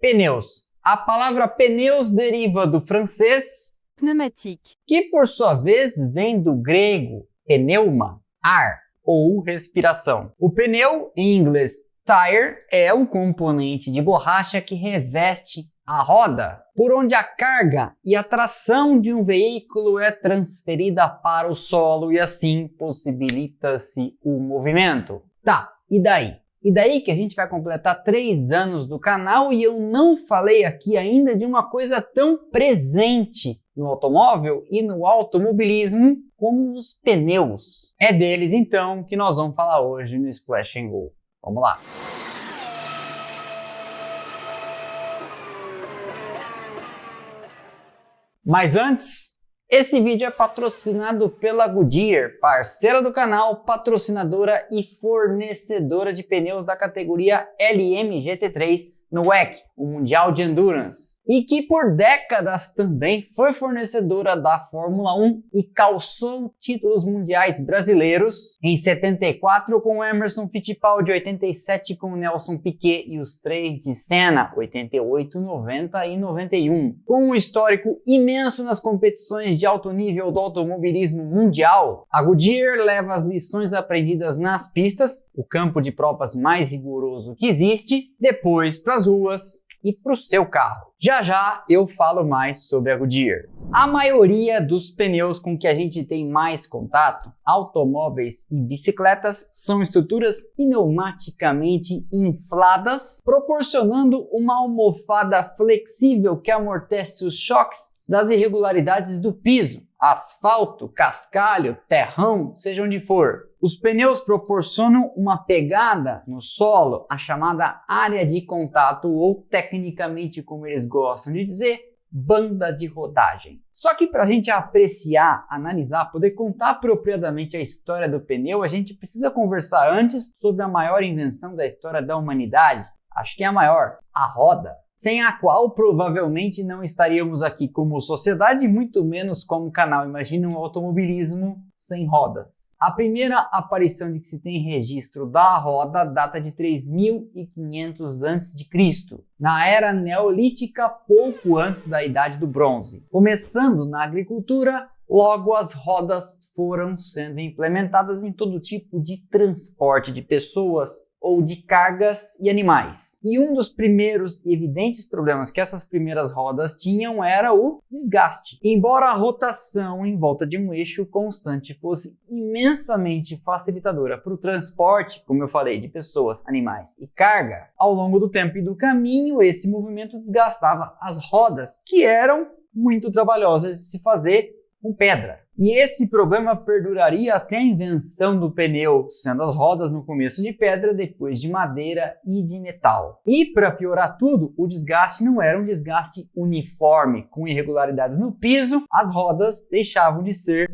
Pneus. A palavra pneus deriva do francês Pneumatique. que por sua vez vem do grego pneuma, ar ou respiração. O pneu, em inglês tire, é um componente de borracha que reveste a roda, por onde a carga e a tração de um veículo é transferida para o solo e assim possibilita-se o movimento. Tá, e daí? E daí que a gente vai completar 3 anos do canal e eu não falei aqui ainda de uma coisa tão presente no automóvel e no automobilismo como os pneus. É deles então que nós vamos falar hoje no Splash and Go. Vamos lá! Mas antes, esse vídeo é patrocinado pela Goodyear, parceira do canal, patrocinadora e fornecedora de pneus da categoria LM GT3 no WEC, o Mundial de Endurance, e que por décadas também foi fornecedora da Fórmula 1 e calçou títulos mundiais brasileiros em 74 com Emerson Fittipaldi, 87 com Nelson Piquet e os 3 de Senna, 88, 90 e 91. Com um histórico imenso nas competições de alto nível do automobilismo mundial, a Goodyear leva as lições aprendidas nas pistas, o campo de provas mais rigoroso que existe, depois para as ruas e para o seu carro. Já já eu falo mais sobre a Goodyear. A maioria dos pneus com que a gente tem mais contato, automóveis e bicicletas, são estruturas pneumaticamente infladas, proporcionando uma almofada flexível que amortece os choques das irregularidades do piso, asfalto, cascalho, terrão, seja onde for. Os pneus proporcionam uma pegada no solo, a chamada área de contato ou, tecnicamente, como eles gostam de dizer, banda de rodagem. Só que para a gente apreciar, analisar, poder contar apropriadamente a história do pneu, a gente precisa conversar antes sobre a maior invenção da história da humanidade. Acho que é a maior, a roda, sem a qual provavelmente não estaríamos aqui como sociedade, muito menos como canal. Imagina um automobilismo sem rodas. A primeira aparição de que se tem registro da roda data de 3500 a.C., na era neolítica, pouco antes da Idade do Bronze. Começando na agricultura, logo as rodas foram sendo implementadas em todo tipo de transporte de pessoas ou de cargas e animais. E um dos primeiros e evidentes problemas que essas primeiras rodas tinham era o desgaste. Embora a rotação em volta de um eixo constante fosse imensamente facilitadora para o transporte, como eu falei, de pessoas, animais e carga, ao longo do tempo e do caminho, esse movimento desgastava as rodas, que eram muito trabalhosas de se fazer com pedra. E esse problema perduraria até a invenção do pneu, sendo as rodas no começo de pedra, depois de madeira e de metal. E para piorar tudo, o desgaste não era um desgaste uniforme, com irregularidades no piso, as rodas deixavam de ser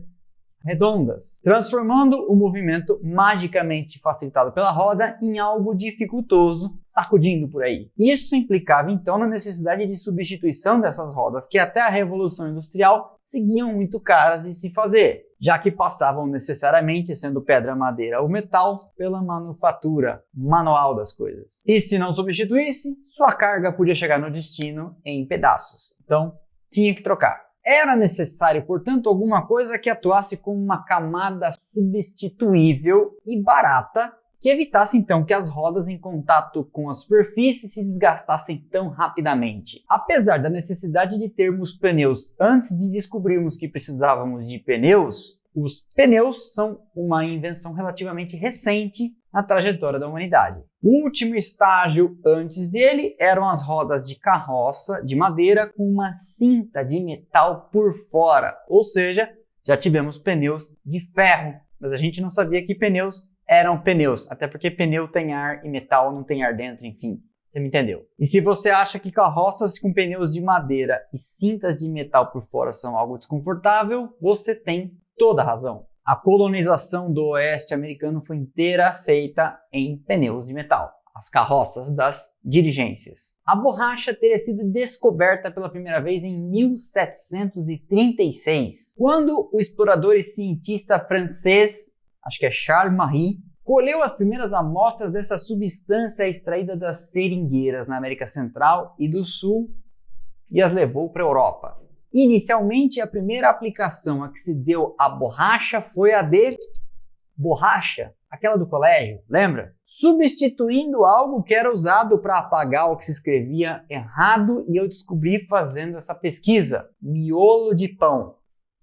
redondas, transformando o movimento magicamente facilitado pela roda em algo dificultoso, sacudindo por aí. Isso implicava então na necessidade de substituição dessas rodas, que até a Revolução Industrial seguiam muito caras de se fazer, já que passavam necessariamente, sendo pedra, madeira ou metal, pela manufatura manual das coisas. E se não substituísse, sua carga podia chegar no destino em pedaços. Então, tinha que trocar. Era necessário, portanto, alguma coisa que atuasse como uma camada substituível e barata, que evitasse então que as rodas em contato com a superfície se desgastassem tão rapidamente. Apesar da necessidade de termos pneus antes de descobrirmos que precisávamos de pneus, os pneus são uma invenção relativamente recente na trajetória da humanidade. O último estágio antes dele eram as rodas de carroça de madeira com uma cinta de metal por fora, ou seja, já tivemos pneus de ferro, mas a gente não sabia que pneus eram pneus, até porque pneu tem ar e metal não tem ar dentro, enfim, você me entendeu. E se você acha que carroças com pneus de madeira e cintas de metal por fora são algo desconfortável, você tem toda a razão. A colonização do oeste americano foi inteira feita em pneus de metal, as carroças das diligências. A borracha teria sido descoberta pela primeira vez em 1736, quando o explorador e cientista francês, acho que é Charles Marie, colheu as primeiras amostras dessa substância extraída das seringueiras na América Central e do Sul e as levou para a Europa. Inicialmente, a primeira aplicação a que se deu a borracha foi a de borracha, aquela do colégio, lembra? Substituindo algo que era usado para apagar o que se escrevia errado, e eu descobri fazendo essa pesquisa: miolo de pão.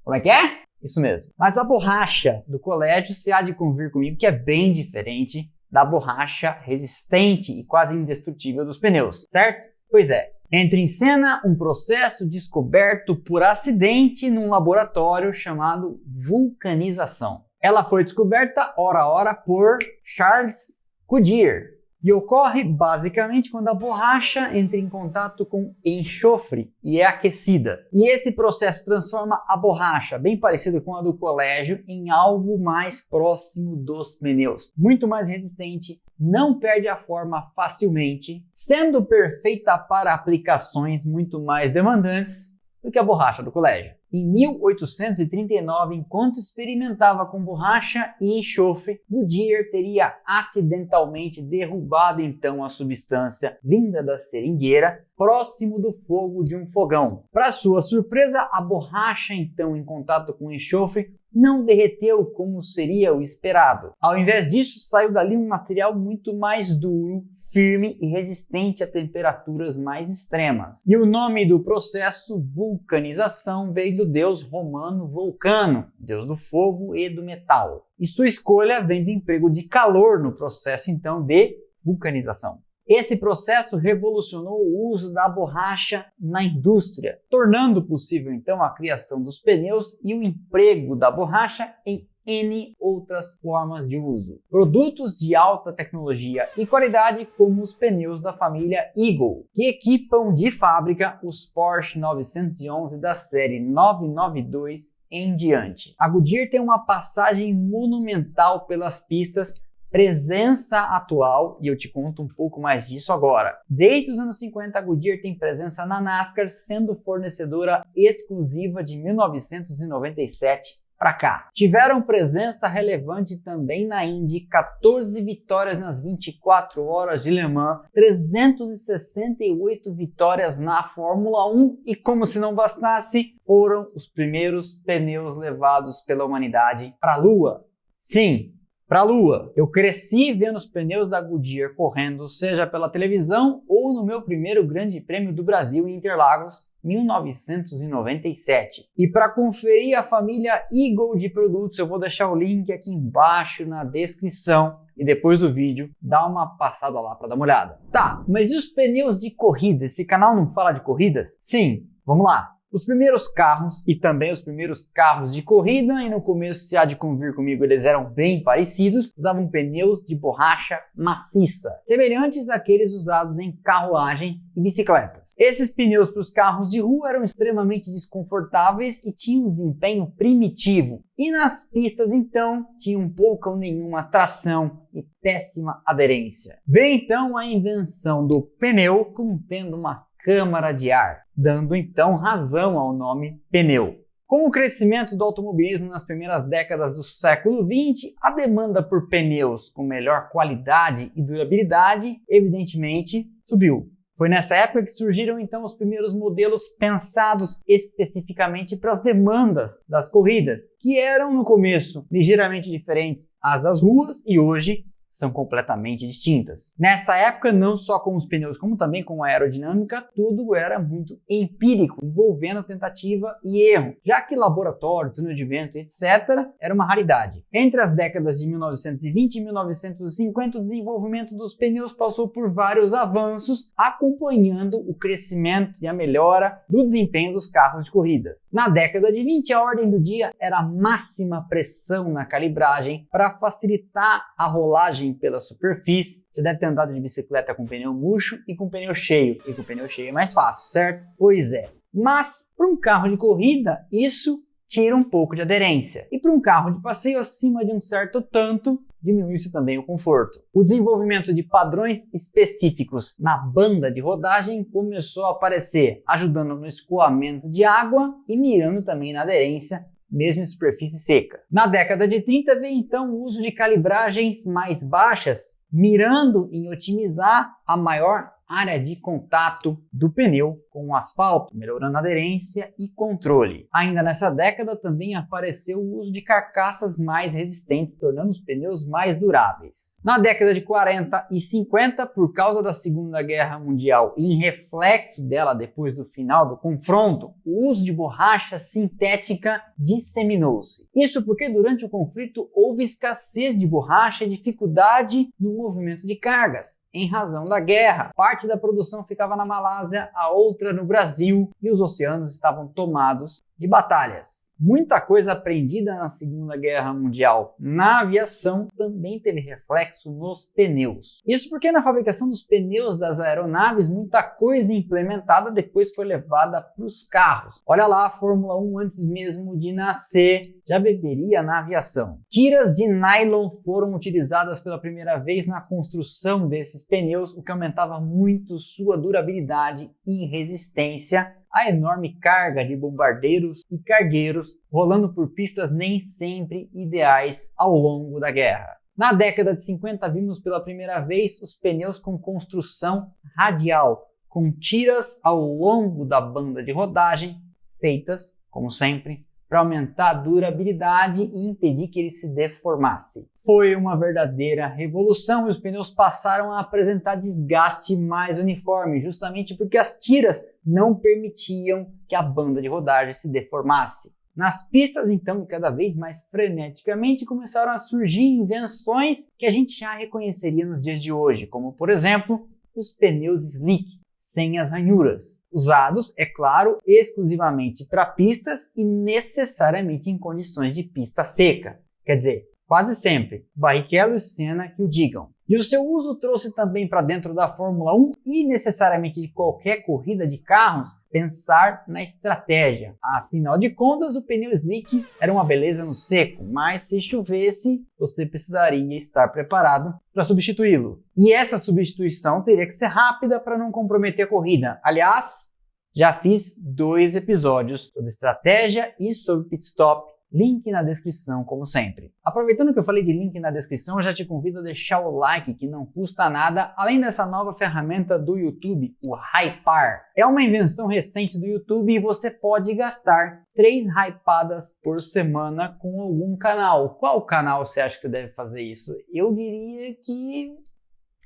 Como é que é? Isso mesmo. Mas a borracha do colégio se há de convir comigo que é bem diferente da borracha resistente e quase indestrutível dos pneus, certo? Pois é. Entra em cena um processo descoberto por acidente num laboratório chamado vulcanização. Ela foi descoberta ora por Charles Goodyear e ocorre basicamente quando a borracha entra em contato com enxofre e é aquecida. E esse processo transforma a borracha, bem parecida com a do colégio, em algo mais próximo dos pneus, muito mais resistente, não perde a forma facilmente, sendo perfeita para aplicações muito mais demandantes do que a borracha do colégio. Em 1839, enquanto experimentava com borracha e enxofre, Goodyear teria acidentalmente derrubado então a substância vinda da seringueira próximo do fogo de um fogão. Para sua surpresa, a borracha então em contato com o enxofre não derreteu como seria o esperado. Ao invés disso, saiu dali um material muito mais duro, firme e resistente a temperaturas mais extremas. E o nome do processo, vulcanização, veio do deus romano Vulcano, deus do fogo e do metal. E sua escolha vem do emprego de calor no processo então de vulcanização. Esse processo revolucionou o uso da borracha na indústria, tornando possível então a criação dos pneus e o emprego da borracha em N outras formas de uso. Produtos de alta tecnologia e qualidade como os pneus da família Eagle, que equipam de fábrica os Porsche 911 da série 992 em diante. A Goodyear tem uma passagem monumental pelas pistas, presença atual, e eu te conto um pouco mais disso agora. Desde os anos 50, a Goodyear tem presença na NASCAR, sendo fornecedora exclusiva de 1997 para cá. Tiveram presença relevante também na Indy, 14 vitórias nas 24 horas de Le Mans, 368 vitórias na Fórmula 1 e, como se não bastasse, foram os primeiros pneus levados pela humanidade para a Lua. Sim, para a Lua. Eu cresci vendo os pneus da Goodyear correndo, seja pela televisão ou no meu primeiro Grande Prêmio do Brasil em Interlagos, 1997. E para conferir a família Eagle de produtos, eu vou deixar o link aqui embaixo na descrição e depois do vídeo dá uma passada lá para dar uma olhada. Tá, mas e os pneus de corrida? Esse canal não fala de corridas? Sim, vamos lá. Os primeiros carros e também os primeiros carros de corrida, e no começo, se há de convir comigo, eles eram bem parecidos, usavam pneus de borracha maciça, semelhantes àqueles usados em carruagens e bicicletas. Esses pneus para os carros de rua eram extremamente desconfortáveis e tinham um desempenho primitivo. E nas pistas, então, tinham pouca ou nenhuma tração e péssima aderência. Veio então a invenção do pneu contendo uma câmara de ar, dando então razão ao nome pneu. Com o crescimento do automobilismo nas primeiras décadas do século XX, a demanda por pneus com melhor qualidade e durabilidade, evidentemente, subiu. Foi nessa época que surgiram então os primeiros modelos pensados especificamente para as demandas das corridas, que eram no começo ligeiramente diferentes às das ruas e hoje são completamente distintas. Nessa época, não só com os pneus, como também com a aerodinâmica, tudo era muito empírico, envolvendo tentativa e erro, já que laboratório, túnel de vento, etc., era uma raridade. Entre as décadas de 1920 e 1950, o desenvolvimento dos pneus passou por vários avanços, acompanhando o crescimento e a melhora do desempenho dos carros de corrida. Na década de 20, a ordem do dia era a máxima pressão na calibragem para facilitar a rolagem pela superfície. Você deve ter andado de bicicleta com pneu murcho e com pneu cheio. E com pneu cheio é mais fácil, certo? Pois é. Mas para um carro de corrida, isso tira um pouco de aderência. E para um carro de passeio acima de um certo tanto, diminui-se também o conforto. O desenvolvimento de padrões específicos na banda de rodagem começou a aparecer, ajudando no escoamento de água e mirando também na aderência mesmo em superfície seca. Na década de 30 veio então o uso de calibragens mais baixas, mirando em otimizar a maior área de contato do pneu com o asfalto, melhorando a aderência e controle. Ainda nessa década também apareceu o uso de carcaças mais resistentes, tornando os pneus mais duráveis. Na década de 40 e 50, por causa da Segunda Guerra Mundial e em reflexo dela depois do final do confronto, o uso de borracha sintética disseminou-se. Isso porque durante o conflito houve escassez de borracha e dificuldade no movimento de cargas, em razão da guerra. Parte da produção ficava na Malásia, a outra no Brasil, e os oceanos estavam tomados de batalhas. Muita coisa aprendida na Segunda Guerra Mundial na aviação também teve reflexo nos pneus. Isso porque na fabricação dos pneus das aeronaves, muita coisa implementada depois foi levada para os carros. Olha lá, a Fórmula 1 antes mesmo de nascer já beberia na aviação. Tiras de nylon foram utilizadas pela primeira vez na construção desses pneus, o que aumentava muito sua durabilidade e resistência à enorme carga de bombardeiros e cargueiros rolando por pistas nem sempre ideais ao longo da guerra. Na década de 50 vimos pela primeira vez os pneus com construção radial, com tiras ao longo da banda de rodagem, feitas, como sempre, para aumentar a durabilidade e impedir que ele se deformasse. Foi uma verdadeira revolução e os pneus passaram a apresentar desgaste mais uniforme, justamente porque as tiras não permitiam que a banda de rodagem se deformasse. Nas pistas, então, cada vez mais freneticamente começaram a surgir invenções que a gente já reconheceria nos dias de hoje, como, por exemplo, os pneus slick, sem as ranhuras, usados, é claro, exclusivamente para pistas e necessariamente em condições de pista seca. Quer dizer, quase sempre, Barrichello e Senna que o digam. E o seu uso trouxe também para dentro da Fórmula 1 e necessariamente de qualquer corrida de carros, pensar na estratégia. Afinal de contas, o pneu slick era uma beleza no seco, mas se chovesse, você precisaria estar preparado para substituí-lo. E essa substituição teria que ser rápida para não comprometer a corrida. Aliás, já fiz 2 episódios sobre estratégia e sobre pit stop. Link na descrição, como sempre. Aproveitando que eu falei de link na descrição, eu já te convido a deixar o like, que não custa nada, além dessa nova ferramenta do YouTube, o Hypar. É uma invenção recente do YouTube e você pode gastar 3 hypadas por semana com algum canal. Qual canal você acha que você deve fazer isso? Eu diria que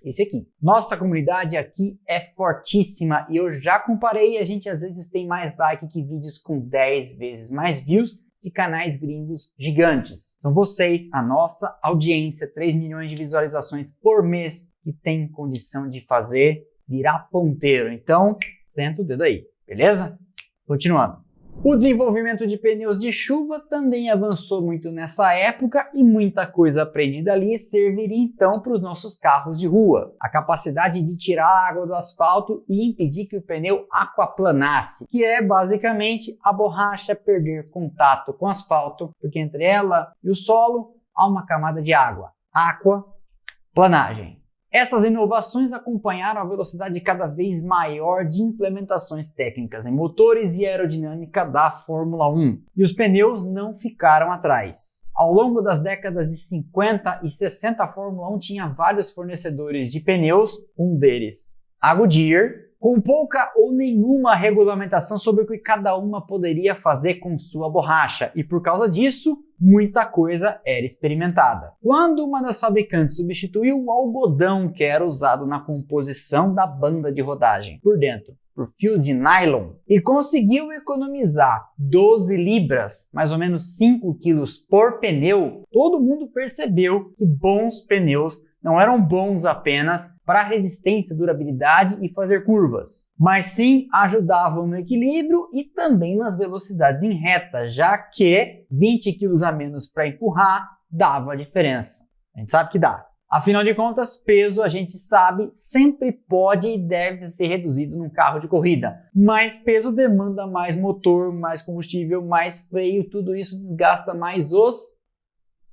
esse aqui. Nossa comunidade aqui é fortíssima e eu já comparei, a gente às vezes tem mais like que vídeos com 10 vezes mais views de canais gringos gigantes. São vocês, a nossa audiência, 3 milhões de visualizações por mês, que tem condição de fazer virar ponteiro. Então, senta o dedo aí, beleza? Continuando. O desenvolvimento de pneus de chuva também avançou muito nessa época e muita coisa aprendida ali serviria então para os nossos carros de rua. A capacidade de tirar a água do asfalto e impedir que o pneu aquaplanasse, que é basicamente a borracha perder contato com o asfalto, porque entre ela e o solo há uma camada de água. Aquaplanagem. Essas inovações acompanharam a velocidade cada vez maior de implementações técnicas em motores e aerodinâmica da Fórmula 1. E os pneus não ficaram atrás. Ao longo das décadas de 50 e 60, a Fórmula 1 tinha vários fornecedores de pneus, um deles a Goodyear, com pouca ou nenhuma regulamentação sobre o que cada uma poderia fazer com sua borracha, e por causa disso, muita coisa era experimentada. Quando uma das fabricantes substituiu o algodão que era usado na composição da banda de rodagem por dentro por fios de nylon e conseguiu economizar 12 libras, mais ou menos 5 quilos por pneu, todo mundo percebeu que bons pneus não eram bons apenas para resistência, durabilidade e fazer curvas, mas sim ajudavam no equilíbrio e também nas velocidades em reta, já que 20 kg a menos para empurrar dava diferença. A gente sabe que dá. Afinal de contas, peso, a gente sabe, sempre pode e deve ser reduzido num carro de corrida. Mas peso demanda mais motor, mais combustível, mais freio, tudo isso desgasta mais os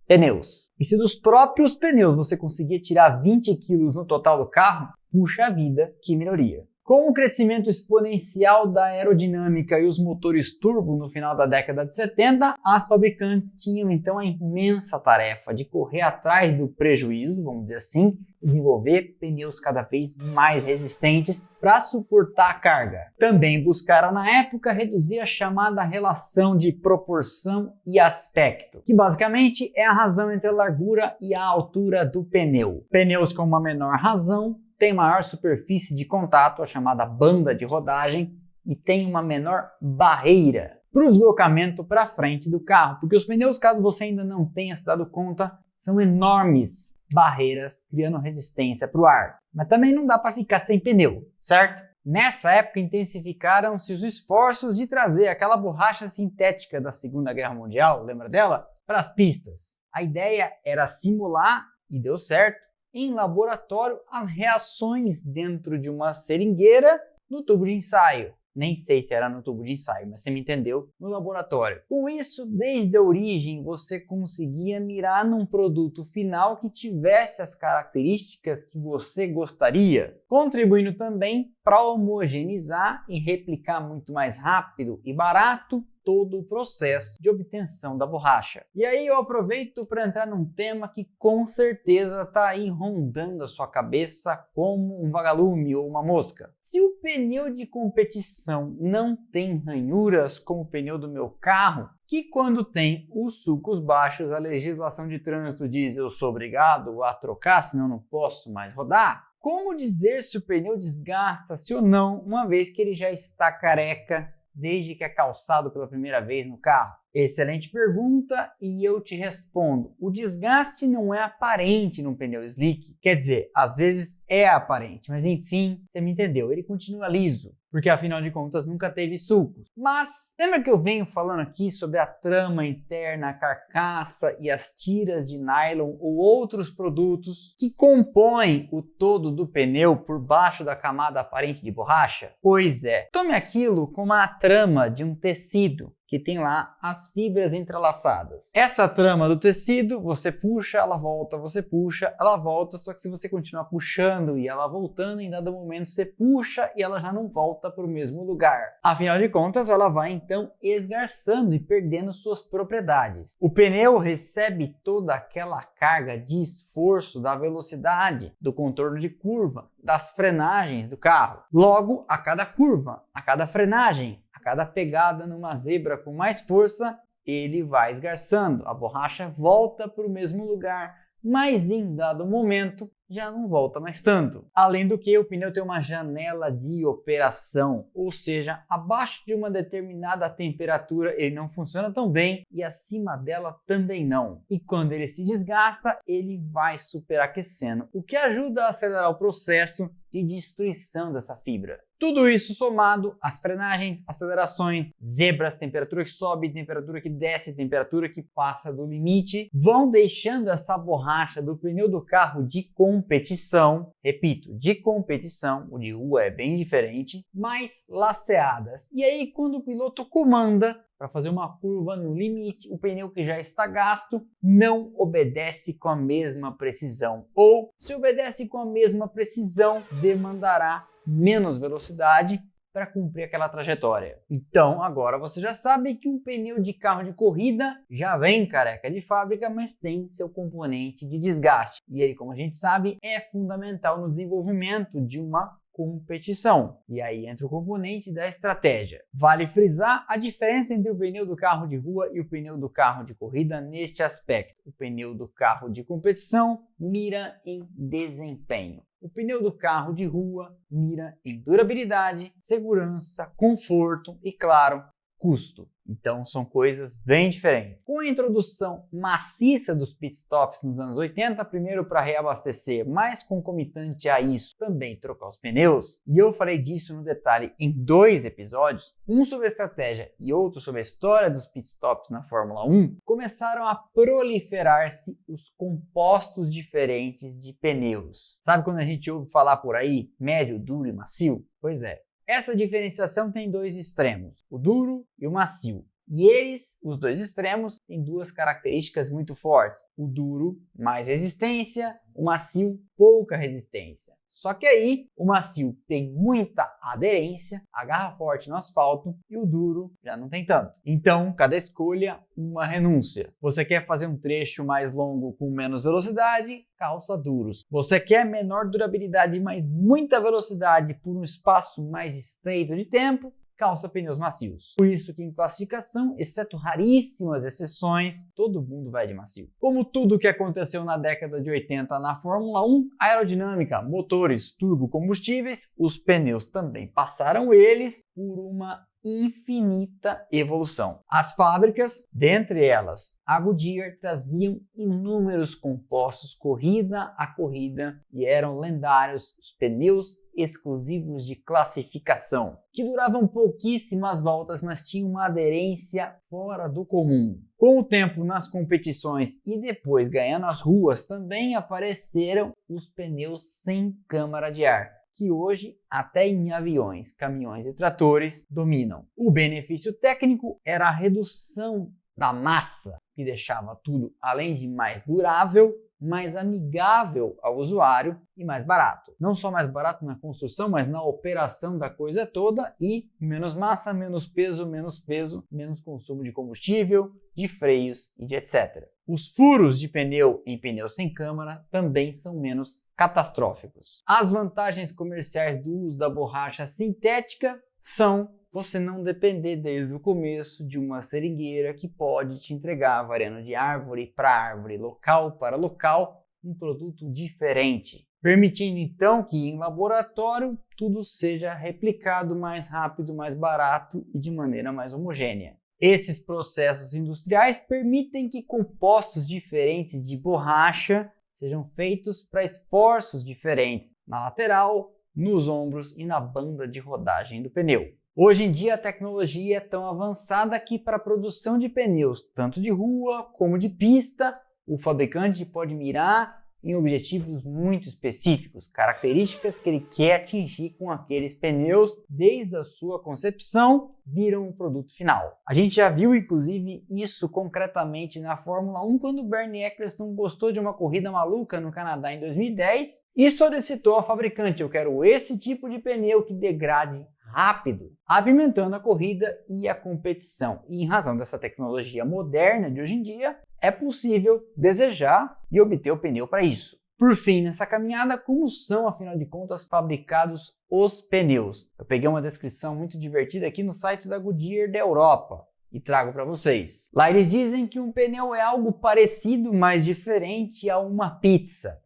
pneus. E se dos próprios pneus você conseguir tirar 20 quilos no total do carro, puxa vida, que melhoria. Com o crescimento exponencial da aerodinâmica e os motores turbo no final da década de 70, as fabricantes tinham então a imensa tarefa de correr atrás do prejuízo, vamos dizer assim, e desenvolver pneus cada vez mais resistentes para suportar a carga. Também buscaram na época reduzir a chamada relação de proporção e aspecto, que basicamente é a razão entre a largura e a altura do pneu. Pneus com uma menor razão têm maior superfície de contato, a chamada banda de rodagem, e tem uma menor barreira para o deslocamento para frente do carro, porque os pneus, caso você ainda não tenha se dado conta, são enormes barreiras criando resistência para o ar. Mas também não dá para ficar sem pneu, certo? Nessa época intensificaram-se os esforços de trazer aquela borracha sintética da Segunda Guerra Mundial, lembra dela? Para as pistas. A ideia era simular, e deu certo, em laboratório as reações dentro de uma seringueira no tubo de ensaio. Nem sei se era no tubo de ensaio, mas você me entendeu, no laboratório. Com isso, desde a origem, você conseguia mirar num produto final que tivesse as características que você gostaria, contribuindo também para homogeneizar e replicar muito mais rápido e barato todo o processo de obtenção da borracha. E aí eu aproveito para entrar num tema que com certeza está aí rondando a sua cabeça como um vagalume ou uma mosca. Se o pneu de competição não tem ranhuras como o pneu do meu carro, que quando tem os sulcos baixos a legislação de trânsito diz eu sou obrigado a trocar, senão não posso mais rodar, como dizer se o pneu desgasta-se ou não, uma vez que ele já está careca desde que é calçado pela primeira vez no carro? Excelente pergunta e eu te respondo. O desgaste não é aparente num pneu slick. Quer dizer, às vezes é aparente, mas enfim, você me entendeu. Ele continua liso, porque afinal de contas nunca teve sulcos. Mas lembra que eu venho falando aqui sobre a trama interna, a carcaça e as tiras de nylon ou outros produtos que compõem o todo do pneu por baixo da camada aparente de borracha? Pois é, tome aquilo como a trama de um tecido que tem lá as fibras entrelaçadas. Essa trama do tecido, você puxa, ela volta, você puxa, ela volta, só que se você continuar puxando e ela voltando, em dado momento você puxa e ela já não volta para o mesmo lugar. Afinal de contas, ela vai então esgarçando e perdendo suas propriedades. O pneu recebe toda aquela carga de esforço da velocidade, do contorno de curva, das frenagens do carro. Logo, a cada curva, a cada frenagem, cada pegada numa zebra com mais força, ele vai esgarçando. A borracha volta para o mesmo lugar, mas em dado momento já não volta mais tanto. Além do que, o pneu tem uma janela de operação, ou seja, abaixo de uma determinada temperatura ele não funciona tão bem e acima dela também não. E quando ele se desgasta, ele vai superaquecendo, o que ajuda a acelerar o processo de destruição dessa fibra. Tudo isso somado às frenagens, acelerações, zebras, temperatura que sobe, temperatura que desce, temperatura que passa do limite, vão deixando essa borracha do pneu do carro de competição, repito, de competição, o de rua é bem diferente, mais laceadas. E aí quando o piloto comanda para fazer uma curva no limite, o pneu que já está gasto não obedece com a mesma precisão. Ou, se obedece com a mesma precisão, demandará menos velocidade para cumprir aquela trajetória. Então, agora você já sabe que um pneu de carro de corrida já vem careca de fábrica, mas tem seu componente de desgaste. E ele, como a gente sabe, é fundamental no desenvolvimento de uma competição. E aí entra o componente da estratégia. Vale frisar a diferença entre o pneu do carro de rua e o pneu do carro de corrida neste aspecto. O pneu do carro de competição mira em desempenho. O pneu do carro de rua mira em durabilidade, segurança, conforto e, claro, custo. Então são coisas bem diferentes. Com a introdução maciça dos pitstops nos anos 80, primeiro para reabastecer, mas concomitante a isso também trocar os pneus, e eu falei disso no detalhe em 2 episódios, um sobre a estratégia e outro sobre a história dos pitstops na Fórmula 1, começaram a proliferar-se os compostos diferentes de pneus. Sabe quando a gente ouve falar por aí, médio, duro e macio? Pois é. Essa diferenciação tem 2 extremos, o duro e o macio. E eles, os 2 extremos, têm 2 características muito fortes. O duro, mais resistência, o macio, pouca resistência. Só que aí o macio tem muita aderência, agarra forte no asfalto e o duro já não tem tanto. Então, cada escolha, uma renúncia. Você quer fazer um trecho mais longo com menos velocidade? Calça duros. Você quer menor durabilidade, mas muita velocidade por um espaço mais estreito de tempo? Calça pneus macios. Por isso que em classificação, exceto raríssimas exceções, todo mundo vai de macio. Como tudo que aconteceu na década de 80 na Fórmula 1, aerodinâmica, motores, turbocombustíveis, os pneus também passaram eles por uma infinita evolução. As fábricas, dentre elas a Goodyear, traziam inúmeros compostos corrida a corrida e eram lendários os pneus exclusivos de classificação, que duravam pouquíssimas voltas, mas tinham uma aderência fora do comum. Com o tempo nas competições e depois ganhando as ruas, também apareceram os pneus sem câmara de ar, que hoje, até em aviões, caminhões e tratores, dominam. O benefício técnico era a redução da massa, que deixava tudo, além de mais durável, mais amigável ao usuário e mais barato. Não só mais barato na construção, mas na operação da coisa toda, e menos massa, menos peso, menos consumo de combustível, de freios e de etc. Os furos de pneu em pneus sem câmara também são menos catastróficos. As vantagens comerciais do uso da borracha sintética são você não depender desde o começo de uma seringueira que pode te entregar, variando de árvore para árvore, local para local, um produto diferente, permitindo então que em laboratório tudo seja replicado mais rápido, mais barato e de maneira mais homogênea. Esses processos industriais permitem que compostos diferentes de borracha sejam feitos para esforços diferentes na lateral, nos ombros e na banda de rodagem do pneu. Hoje em dia a tecnologia é tão avançada que para a produção de pneus, tanto de rua como de pista, o fabricante pode mirar em objetivos muito específicos, características que ele quer atingir com aqueles pneus desde a sua concepção viram o produto final. A gente já viu inclusive isso concretamente na Fórmula 1 quando Bernie Ecclestone gostou de uma corrida maluca no Canadá em 2010 e solicitou ao fabricante: eu quero esse tipo de pneu que degrade rápido, apimentando a corrida e a competição. E em razão dessa tecnologia moderna de hoje em dia, é possível desejar e obter o pneu para isso. Por fim, nessa caminhada, como são, afinal de contas, fabricados os pneus? Eu peguei uma descrição muito divertida aqui no site da Goodyear da Europa e trago para vocês. Lá eles dizem que um pneu é algo parecido, mas diferente a uma pizza.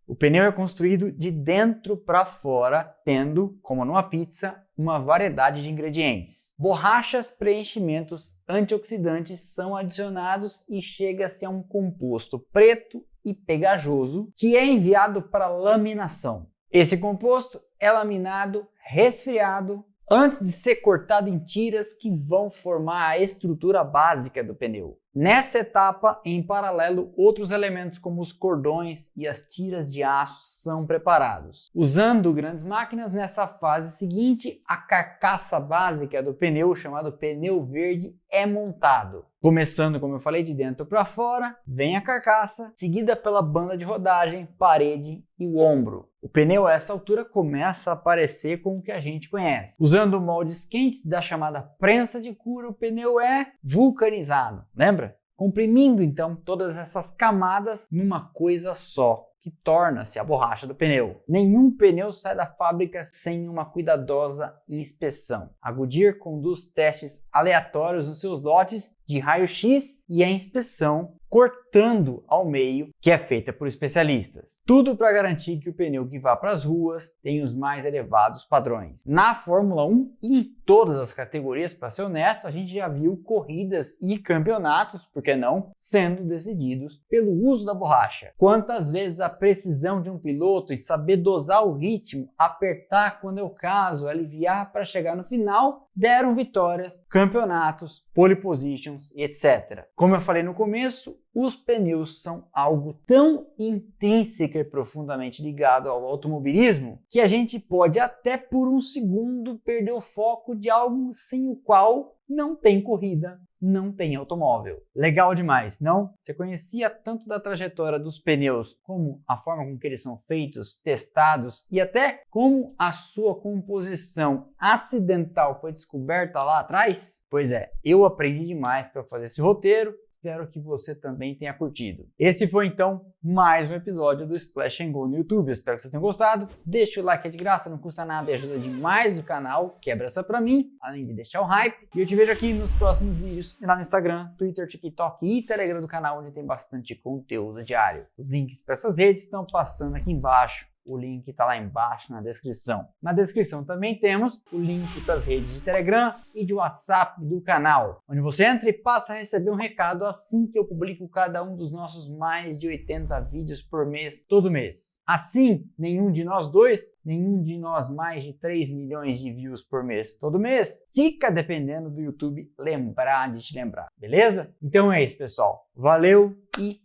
O pneu é construído de dentro para fora, tendo, como numa pizza, uma variedade de ingredientes. Borrachas, preenchimentos, antioxidantes são adicionados e chega-se a um composto preto e pegajoso que é enviado para laminação. Esse composto é laminado, resfriado, antes de ser cortado em tiras que vão formar a estrutura básica do pneu. Nessa etapa, em paralelo, outros elementos como os cordões e as tiras de aço são preparados. Usando grandes máquinas, nessa fase seguinte, a carcaça básica do pneu, chamado pneu verde, é montado. Começando, como eu falei, de dentro para fora, vem a carcaça, seguida pela banda de rodagem, parede e o ombro. O pneu a essa altura começa a parecer com o que a gente conhece. Usando moldes quentes da chamada prensa de cura, o pneu é vulcanizado, lembra? Comprimindo então todas essas camadas numa coisa só, que torna-se a borracha do pneu. Nenhum pneu sai da fábrica sem uma cuidadosa inspeção. A Goodyear conduz testes aleatórios nos seus lotes de raio-x e a inspeção cortando ao meio, que é feita por especialistas. Tudo para garantir que o pneu que vá para as ruas tenha os mais elevados padrões. Na Fórmula 1 e em todas as categorias, para ser honesto, a gente já viu corridas e campeonatos, por que não, sendo decididos pelo uso da borracha. Quantas vezes a precisão de um piloto e saber dosar o ritmo, apertar quando é o caso, aliviar para chegar no final, deram vitórias, campeonatos, pole positions e etc. Como eu falei no começo, os pneus são algo tão intrínseco e profundamente ligado ao automobilismo que a gente pode até por um segundo perder o foco de algo sem o qual não tem corrida, não tem automóvel. Legal demais, não? Você conhecia tanto da trajetória dos pneus como a forma com que eles são feitos, testados e até como a sua composição acidental foi descoberta lá atrás? Pois é, eu aprendi demais para fazer esse roteiro. Espero que você também tenha curtido. Esse foi então mais um episódio do Splash and Go no YouTube. Eu espero que vocês tenham gostado. Deixa o like, é de graça, não custa nada e ajuda demais o canal. Quebra essa pra mim, além de deixar o hype. E eu te vejo aqui nos próximos vídeos e lá no Instagram, Twitter, TikTok e Telegram do canal, onde tem bastante conteúdo diário. Os links para essas redes estão passando aqui embaixo. O link está lá embaixo na descrição. Na descrição também temos o link para as redes de Telegram e de WhatsApp do canal, onde você entra e passa a receber um recado assim que eu publico cada um dos nossos mais de 80 vídeos por mês, todo mês. Assim, nenhum de nós dois, nenhum de nós mais de 3 milhões de views por mês, todo mês, fica dependendo do YouTube lembrar de te lembrar, beleza? Então é isso, pessoal. Valeu e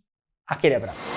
aquele abraço.